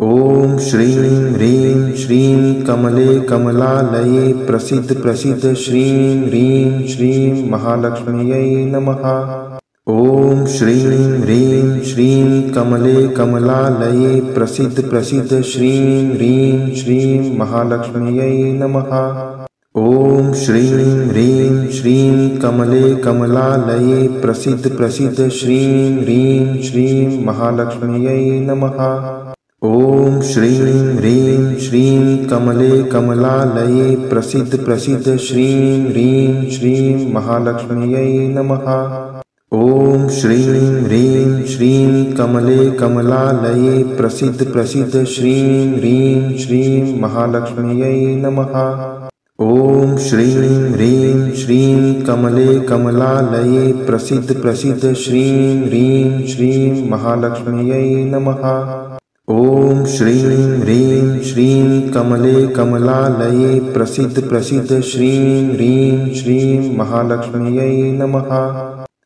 ॐ श्रीं ह्रीं श्रीं कमले कमलालये प्रसीद प्रसीद श्रीं ह्रीं श्रीं महालक्ष्म्यै नमः। ॐ श्रीं ह्रीं श्रीं कमले कमलालये प्रसीद प्रसीद श्रीं ह्रीं श्रीं महालक्ष्म्यै नमः। ॐ श्रीं ह्रीं श्रीं कमले कमलालये प्रसीद प्रसीद श्रीं ह्रीं श्रीं महालक्ष्म्यै नमः। ॐ श्रीं ह्रीं श्रीं कमले कमलालये प्रसीद प्रसीद श्रीं ह्रीं श्रीं महालक्ष्म्यै नमः। ॐ श्रीं ह्रीं श्रीं कमले कमलालये प्रसीद प्रसीद श्रीं ह्रीं श्रीं महालक्ष्म्यै नमः। ॐ श्रीं ह्रीं श्रीं कमले कमलालये प्रसीद प्रसीद श्रीं ह्रीं श्रीं महालक्ष्म्यै नमः। ॐ श्रीं ह्रीं श्रीं कमले कमलालये प्रसीद प्रसीद श्रीं ह्रीं श्रीं महालक्ष्म्यै नमः।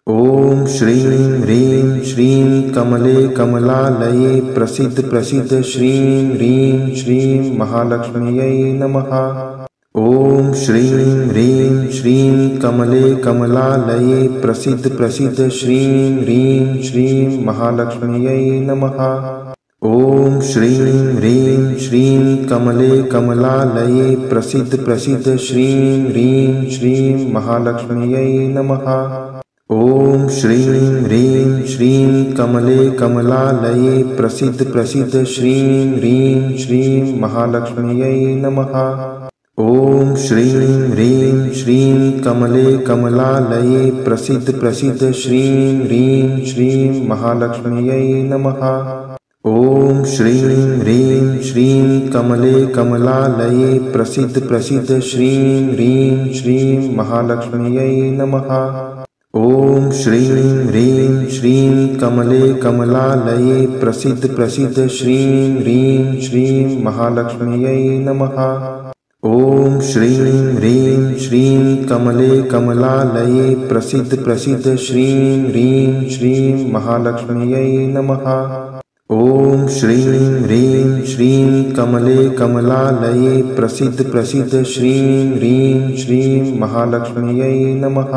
ॐ श्रीं ह्रीं श्रीं कमले कमलालये प्रसीद प्रसीद श्रीं ह्रीं श्रीं महालक्ष्म्यै नमः। ॐ श्रीं ह्रीं श्रीं कमले कमलालये प्रसीद प्रसीद श्रीं ह्रीं श्रीं महालक्ष्म्यै नमः। ॐ श्रीं ह्रीं श्रीं कमले कमलालये प्रसीद प्रसीद श्रीं ह्रीं श्रीं महालक्ष्म्यै नमः। ॐ श्रीं ह्रीं श्रीं कमले कमलालये प्रसीद प्रसीद श्रीं ह्रीं श्रीं महालक्ष्म्यै नमः। ॐ श्रीं ह्रीं श्रीं कमले कमलालये प्रसीद प्रसीद श्रीं ह्रीं श्रीं महालक्ष्म्यै नमः। ॐ श्रीं ह्रीं श्रीं कमले कमलालये प्रसीद प्रसीद श्रीं ह्रीं श्रीं महालक्ष्म्यै नमः। ॐ श्रीं ह्रीं श्रीं कमले कमलालये प्रसीद प्रसीद श्रीं ह्रीं श्रीं महालक्ष्म्यै नमः। ॐ श्रीं ह्रीं श्रीं कमले कमलालये प्रसीद प्रसीद श्रीं ह्रीं श्रीं महालक्ष्म्यै नमः। ॐ श्रीं ह्रीं श्रीं कमले कमलालये प्रसीद प्रसीद श्रीं ह्रीं श्रीं महालक्ष्म्यै नमः।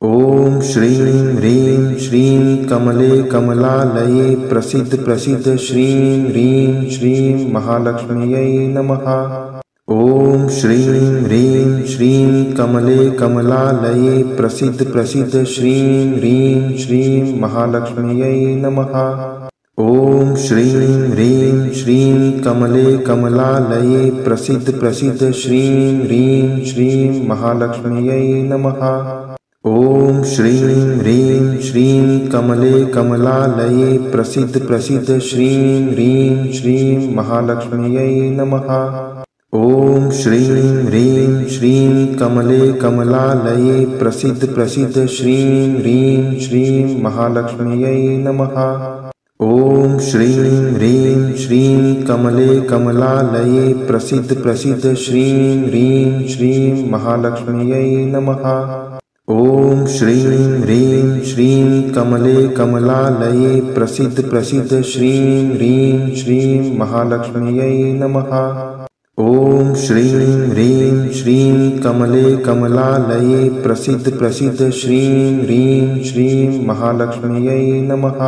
ॐ श्रीं ह्रीं श्रीं कमले कमलालये प्रसीद प्रसीद श्रीं ह्रीं श्रीं महालक्ष्म्यै नमः। ॐ श्रीं ह्रीं श्रीं कमले कमलालये प्रसीद प्रसीद श्रीं ह्रीं श्रीं महालक्ष्म्यै नमः। ॐ श्रीं ह्रीं श्रीं कमले कमलालये प्रसीद प्रसीद श्रीं ह्रीं श्रीं महालक्ष्म्यै नमः। ॐ श्रीं ह्रीं श्रीं कमले कमलालये प्रसीद प्रसीद श्रीं ह्रीं श्रीं महालक्ष्म्यै नमः। ॐ श्रीं ह्रीं श्रीं कमले कमलालये प्रसीद प्रसीद श्रीं ह्रीं श्रीं महालक्ष्म्यै नमः। ॐ श्रीं ह्रीं श्रीं कमले कमलालये प्रसीद प्रसीद श्रीं ह्रीं श्रीं महालक्ष्म्यै नमः। ॐ श्रीं ह्रीं श्रीं कमले कमलालये प्रसीद प्रसीद श्रीं ह्रीं श्रीं महालक्ष्म्यै नमः। ॐ श्रीं ह्रीं श्रीं कमले कमलालये प्रसीद प्रसीद श्रीं ह्रीं श्रीं महालक्ष्म्यै नमः।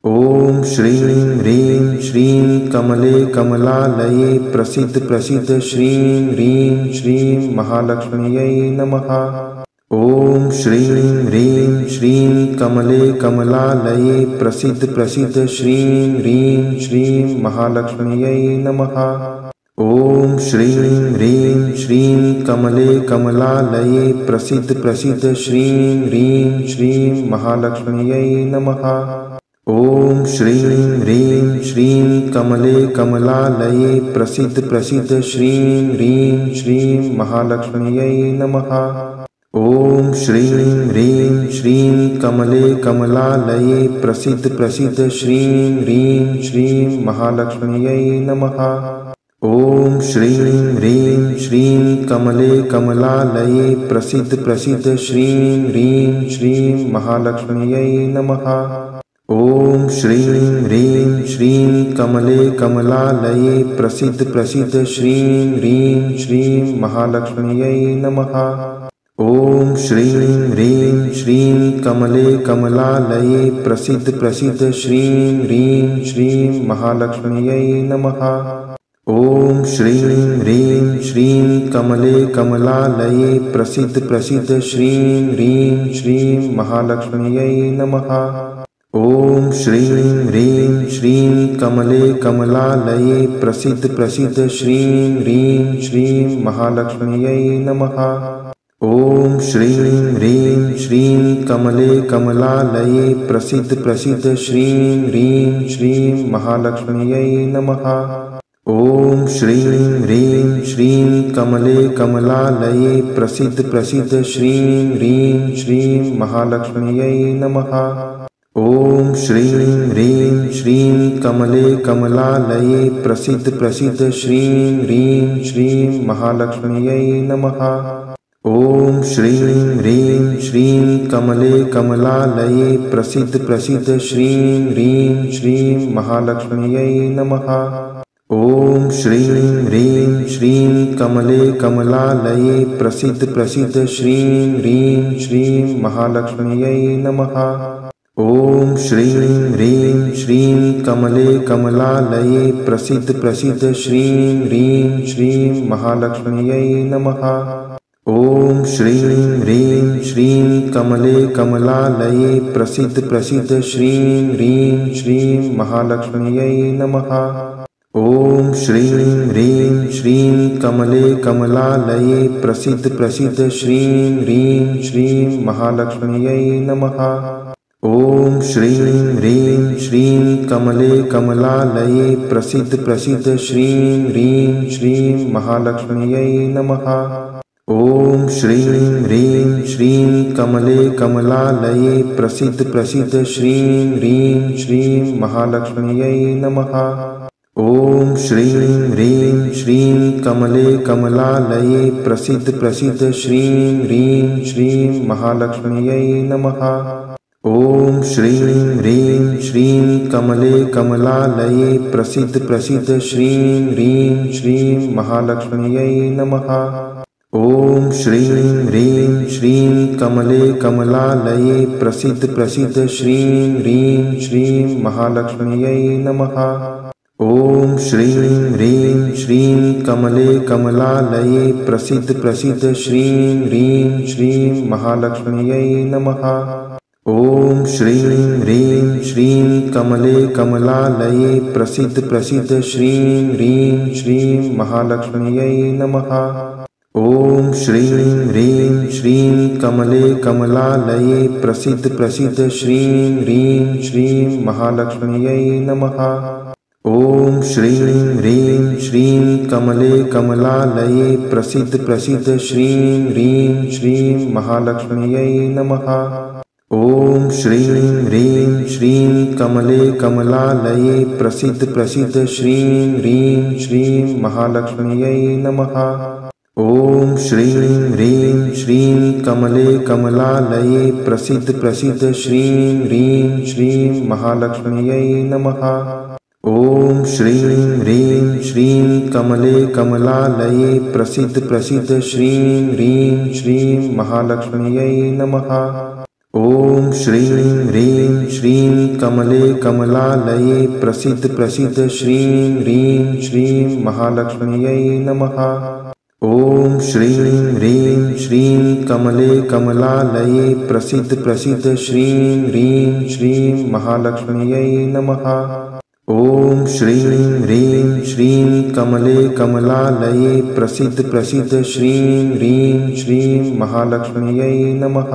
ॐ श्रीं ह्रीं श्रीं कमले कमलालये प्रसीद प्रसीद श्रीं ह्रीं श्रीं महालक्ष्म्यै नमः। ॐ श्रीं ह्रीं श्रीं कमले कमलालये प्रसीद प्रसीद श्रीं ह्रीं श्रीं महालक्ष्म्यै नमः। ॐ श्रीं ह्रीं श्रीं कमले कमलालये प्रसीद प्रसीद श्रीं ह्रीं श्रीं महालक्ष्म्यै नमः। ॐ श्रीं ह्रीं श्रीं कमले कमलालये प्रसीद प्रसीद श्रीं ह्रीं श्रीं महालक्ष्म्यै नमः। ॐ श्रीं ह्रीं श्रीं कमले कमलालये प्रसीद प्रसीद श्रीं ह्रीं श्रीं महालक्ष्म्यै नमः। ॐ श्रीं ह्रीं श्रीं कमले कमलालये प्रसीद प्रसीद श्रीं ह्रीं श्रीं महालक्ष्म्यै नमः। ॐ श्रीं ह्रीं श्रीं कमले कमलालये प्रसीद प्रसीद श्रीं ह्रीं श्रीं महालक्ष्म्यै नमः। ॐ श्रीं ह्रीं श्रीं कमले कमलालये प्रसीद प्रसीद श्रीं ह्रीं श्रीं महालक्ष्म्यै नमः। ॐ श्रीं ह्रीं श्रीं कमले कमलालये प्रसीद प्रसीद श्रीं ह्रीं श्रीं महालक्ष्म्यै नमः। ॐ श्रीं ह्रीं श्रीं कमले कमलालये प्रसीद प्रसीद श्रीं ह्रीं श्रीं महालक्ष्म्यै नमः। ॐ श्रीं ह्रीं श्रीं कमले कमलालये प्रसीद प्रसीद श्रीं ह्रीं श्रीं महालक्ष्म्यै नमः। ॐ श्रीं ह्रीं श्रीं कमले कमलालये प्रसीद प्रसीद श्रीं ह्रीं श्रीं महालक्ष्म्यै नमः। ॐ श्रीं ह्रीं श्रीं कमले कमलालये प्रसीद प्रसीद श्रीं ह्रीं श्रीं महालक्ष्म्यै नमः। ॐ श्रीं ह्रीं श्रीं कमले कमलालये प्रसीद प्रसीद श्रीं ह्रीं श्रीं महालक्ष्म्यै नमः। ॐ श्रीं ह्रीं श्रीं कमले कमलालये प्रसीद प्रसीद श्रीं ह्रीं श्रीं महालक्ष्म्यै नमः। ॐ श्रीं ह्रीं श्रीं कमले कमलालये प्रसीद प्रसीद श्रीं ह्रीं श्रीं महालक्ष्म्यै नमः। ॐ श्रीं ह्रीं श्रीं कमले कमलालये प्रसीद प्रसीद श्रीं ह्रीं श्रीं महालक्ष्म्यै नमः। ॐ श्रीं ह्रीं श्रीं कमले कमलालये प्रसीद प्रसीद श्रीं ह्रीं श्रीं महालक्ष्म्यै नमः। ॐ श्रीं ह्रीं श्रीं कमले कमलालये प्रसीद प्रसीद श्रीं ह्रीं श्रीं महालक्ष्म्यै नमः। ॐ श्रीं ह्रीं श्रीं कमले कमलालये प्रसीद प्रसीद श्रीं ह्रीं श्रीं महालक्ष्म्यै नमः। ॐ श्रीं ह्रीं श्रीं कमले कमलालये प्रसीद प्रसीद श्रीं ह्रीं श्रीं महालक्ष्म्यै नमः। ॐ श्रीं ह्रीं श्रीं कमले कमलालये प्रसीद प्रसीद श्रीं ह्रीं श्रीं महालक्ष्म्यै नमः। ॐ श्रीं ह्रीं श्रीं कमले कमलालये प्रसीद प्रसीद श्रीं ह्रीं श्रीं महालक्ष्म्यै नमः। ॐ श्रीं ह्रीं श्रीं कमले कमलालये प्रसीद प्रसीद श्रीं ह्रीं श्रीं महालक्ष्म्यै नमः। ॐ श्रीं ह्रीं श्रीं कमले कमलालये प्रसीद प्रसीद श्रीं ह्रीं श्रीं महालक्ष्म्यै नमः। ॐ श्रीं ह्रीं श्रीं कमले कमलालये प्रसीद प्रसीद श्रीं ह्रीं श्रीं महालक्ष्म्यै नमः। ॐ श्रीं ह्रीं श्रीं कमले कमलालये प्रसीद प्रसीद श्रीं ह्रीं श्रीं महालक्ष्म्यै नमः। ॐ श्रीं ह्रीं श्रीं कमले कमलालये प्रसीद प्रसीद श्रीं ह्रीं श्रीं महालक्ष्म्यै नमः। ॐ श्रीं ह्रीं श्रीं कमले कमलालये प्रसीद प्रसीद श्रीं ह्रीं श्रीं महालक्ष्म्यै नमः। ॐ श्रीं ह्रीं श्रीं कमले कमलालये प्रसीद प्रसीद श्रीं ह्रीं श्रीं महालक्ष्म्यै नमः। ॐ श्रीं ह्रीं श्रीं कमले कमलालये प्रसीद प्रसीद श्रीं ह्रीं श्रीं महालक्ष्म्यै नमः। ॐ श्रीं ह्रीं श्रीं कमले कमलालये प्रसीद प्रसीद श्रीं ह्रीं श्रीं महालक्ष्म्यै नमः। ॐ श्रीं ह्रीं श्रीं कमले कमलालये प्रसीद प्रसीद श्रीं ह्रीं श्रीं महालक्ष्म्यै नमः।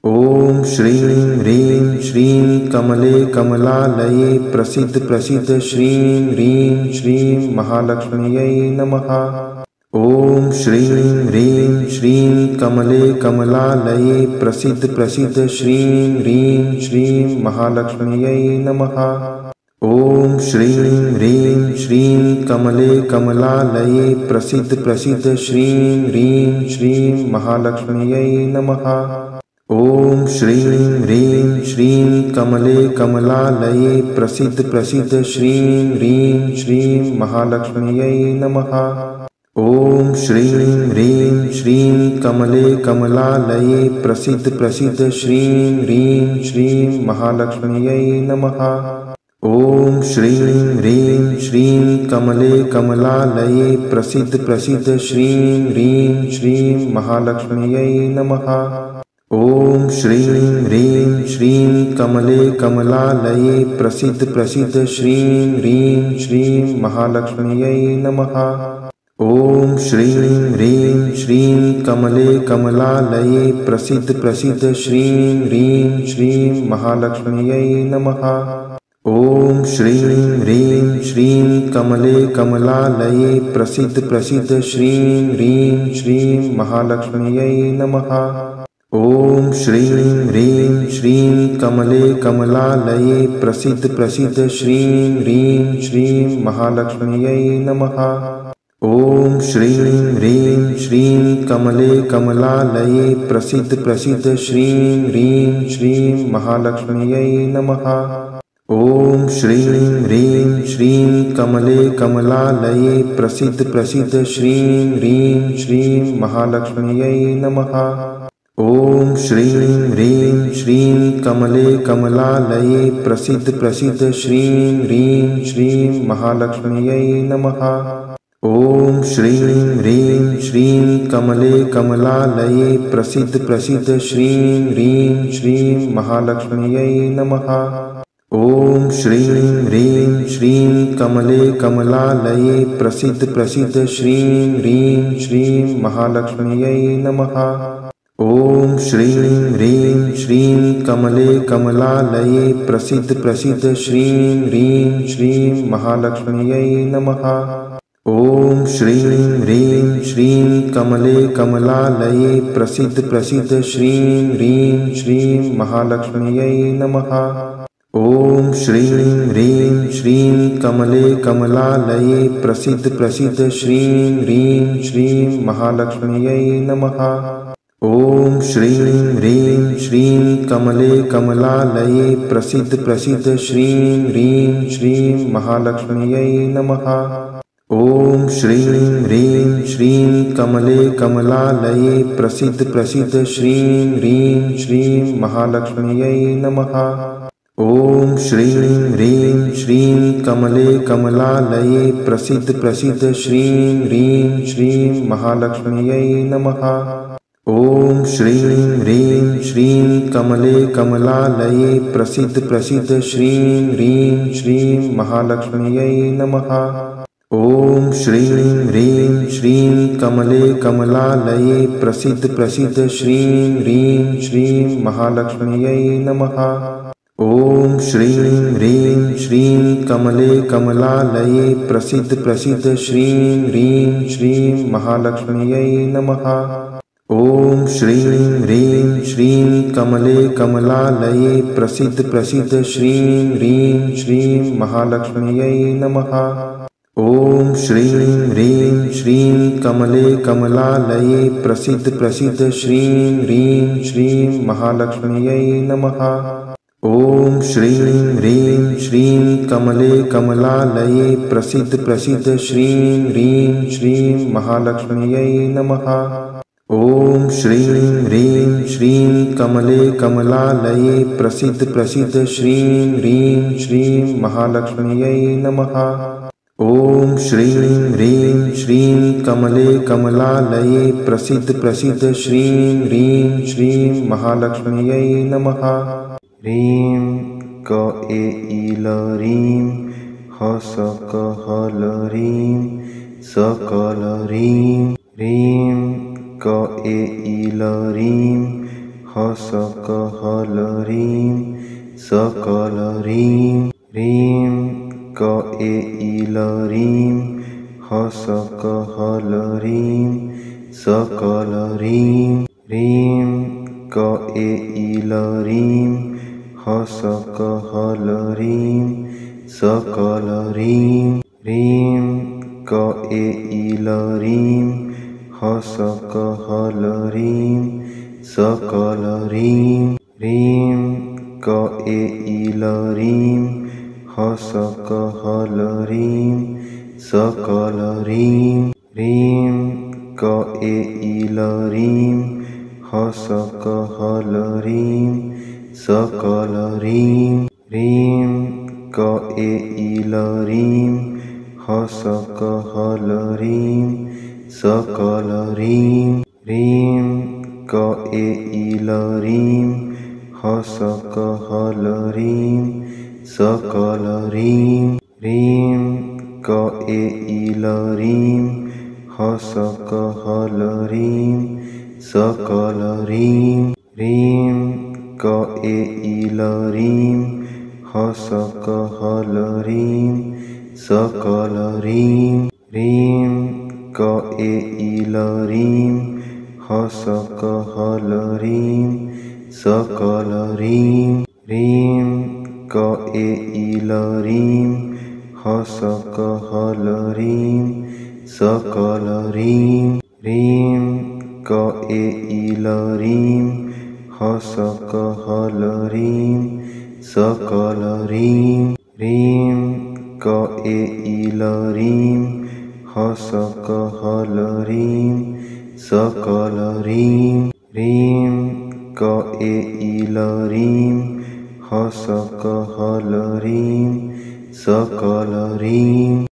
ॐ श्रीं ह्रीं श्रीं कमले कमलालये प्रसीद प्रसीद श्रीं ह्रीं श्रीं महालक्ष्म्यै नमः। ॐ श्रीं ह्रीं श्रीं कमले कमलालये प्रसीद प्रसीद श्रीं ह्रीं श्रीं महालक्ष्म्यै नमः। ॐ श्रीं ह्रीं श्रीं कमले कमलालये प्रसीद प्रसीद श्रीं ह्रीं श्रीं महालक्ष्म्यै नमः। ॐ श्रीं ह्रीं श्रीं कमले कमलालये प्रसीद प्रसीद श्रीं ह्रीं श्रीं महालक्ष्म्यै नमः। ॐ श्रीं ह्रीं श्रीं कमले कमलालये प्रसीद प्रसीद श्रीं ह्रीं श्रीं महालक्ष्म्यै नमः। ॐ श्रीं ह्रीं श्रीं कमले कमलालये प्रसीद प्रसीद श्रीं ह्रीं श्रीं महालक्ष्म्यै नमः। ॐ श्रीं ह्रीं श्रीं कमले कमलालये प्रसीद प्रसीद श्रीं ह्रीं श्रीं महालक्ष्म्यै नमः। ॐ श्रीं ह्रीं श्रीं कमले कमलालये प्रसीद प्रसीद श्रीं ह्रीं श्रीं महालक्ष्म्यै नमः। ॐ श्रीं ह्रीं श्रीं कमले कमलालये प्रसीद प्रसीद श्रीं ह्रीं श्रीं महालक्ष्म्यै नमः। ॐ श्रीं ह्रीं श्रीं कमले कमलालये प्रसीद प्रसीद श्रीं ह्रीं श्रीं महालक्ष्म्यै नमः। ॐ श्रीं ह्रीं श्रीं कमले कमलालये प्रसीद प्रसीद श्रीं ह्रीं श्रीं महालक्ष्म्यै नमः। ॐ श्रीं ह्रीं श्रीं कमले कमलालये प्रसीद प्रसीद श्रीं ह्रीं श्रीं महालक्ष्म्यै नमः। ॐ श्रीं ह्रीं श्रीं कमले कमलालये प्रसीद प्रसीद श्रीं ह्रीं श्रीं महालक्ष्म्यै नमः। ॐ श्रीं ह्रीं श्रीं कमले कमलालये प्रसीद प्रसीद श्रीं ह्रीं श्रीं महालक्ष्म्यै नमः। ॐ श्रीं ह्रीं श्रीं कमले कमलालये प्रसीद प्रसीद श्रीं ह्रीं श्रीं महालक्ष्म्यै नमः। ॐ श्रीं ह्रीं श्रीं कमले कमलालये प्रसीद प्रसीद श्रीं ह्रीं श्रीं महालक्ष्म्यै नमः। ॐ श्रीं ह्रीं श्रीं कमले कमलालये प्रसीद प्रसीद श्रीं ह्रीं श्रीं महालक्ष्म्यै नमः। ॐ श्रीं ह्रीं श्रीं कमले कमलालये प्रसीद प्रसीद श्रीं ह्रीं श्रीं महालक्ष्म्यै नमः। ॐ श्रीं ह्रीं श्रीं कमले कमलालये प्रसीद प्रसीद श्रीं ह्रीं श्रीं महालक्ष्म्यै नमः। ॐ श्रीं ह्रीं श्रीं कमले कमलालये प्रसीद प्रसीद श्रीं ह्रीं श्रीं महालक्ष्म्यै नमः। ॐ श्रीं ह्रीं श्रीं कमले कमलालये प्रसीद प्रसीद श्रीं ह्रीं श्रीं महालक्ष्म्यै नमः। ॐ श्रीं ह्रीं श्रीं कमले कमलालये प्रसीद प्रसीद श्रीं ह्रीं श्रीं महालक्ष्म्यै नमः। ॐ श्रीं ह्रीं श्रीं कमले कमलालये प्रसीद प्रसीद श्रीं ह्रीं श्रीं महालक्ष्म्यै नमः। ॐ श्रीं ह्रीं श्रीं कमले कमलालये प्रसीद प्रसीद श्रीं ह्रीं श्रीं महालक्ष्म्यै नमः। ॐ श्रीं ह्रीं श्रीं कमले कमलालये प्रसीद प्रसीद श्रीं ह्रीं श्रीं महालक्ष्म्यै नमः। ॐ श्रीं ह्रीं श्रीं कमले कमलालये प्रसीद प्रसीद श्रीं ह्रीं श्रीं महालक्ष्म्यै नमः। ॐ श्रीं ह्रीं श्रीं कमले कमलालये प्रसीद प्रसीद श्रीं ह्रीं श्रीं महालक्ष्म्यै नमः। ॐ श्रीं ह्रीं श्रीं कमले कमलालये प्रसीद प्रसीद श्रीं ह्रीं श्रीं महालक्ष्म्यै नमः। ॐ श्रीं ह्रीं श्रीं कमले कमलालये प्रसीद प्रसीद श्रीं ह्रीं श्रीं महालक्ष्म्यै नमः। ह्रीं क ए ईल ह्रीं ह स क हल ह्रीं स कल ह्रीं ह्रीं क ए ईल ह्रीं ह स क हल ह्रीं स कल ह्रीं ह्रीं क ए ईल ह्रीं ह स क हल ह्रीं स कल ह्रीं ह्रीं क ए ईल ह्रीं ह स क हल ह्रीं स कल ह्रीं ह्रीं क ए ईल ह्रीं ह स क हल ह्रीं सकल ह्रीं ह्रीं क ए ईल ह्रीं हसक हल ह्रीं सकल ह्रीं ह्रीं क ए ईल ह्रीं हसक हल ह्रीं सकल ह्रीं ह्रीं क ए ईल ह्रीं हसक हल ह्रीं सकल ह्रीं ह्रीं क ए ईल ह्रीं हसक हल ह्रीं सकल ह्रीं ह्रीं क ए ईल ह्रीं हसक हल ह्रीं सकल ह्रीं ह्रीं क ए ईल ह्रीं हसक हल ह्रीं सकल ह्रीं ह्रीं क ए ईल ह्रीं हसक हल ह्रीं सकल ह्रीं ह्रीं क ए ईल ह्रीं हसक हल ह्रीं सकल ह्रीं ह्रीं क ए ईल ह्रीं हसक हल ह्रीं सकल ह्रीं ह्रीं क ए ईल ह्रीं हसक हल ह्रीं सकल ह्रीं ह्रीं क ए ईल ह्रीं हसक हल ह्रीं सकल ह्रीं।